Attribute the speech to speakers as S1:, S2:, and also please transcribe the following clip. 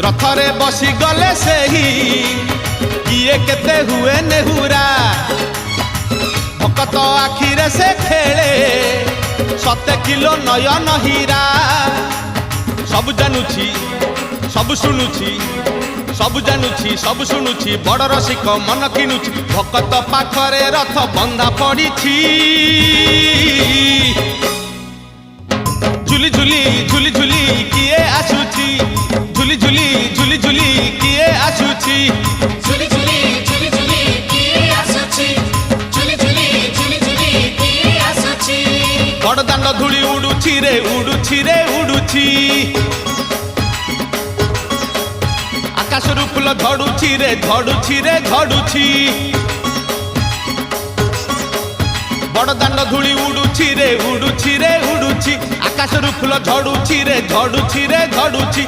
S1: रथरे बसी गले सेही किए केते हुए नेहुरा भकत आखिरे से खेले 7 किलो नयन हीरा सब जानुछि सब शुणुछि सब जानुछि सब शुणुछि बड़ रसिक मन किनुछि भकत पाखरे रथ बंधा पड़िछि झुली झुली झुली झुली किए आसुछि झुली झुली झुली झुली किए आसुछि
S2: झुली झुली झुली झुली किए आसुछि झुली झुली झुली झुली किए आसुछि
S1: बड़ दांड धूली उडुछि रे उडुछि रे उडुछि आकाशरू फूल झड़ुछि रे झड़ुछि रे झड़ुछि बड़ दांड धूली उडुछि रे उडुछि रे उडुछि आकाशरू फूल झड़ुछि रे झड़ुछि रे झड़ुछि।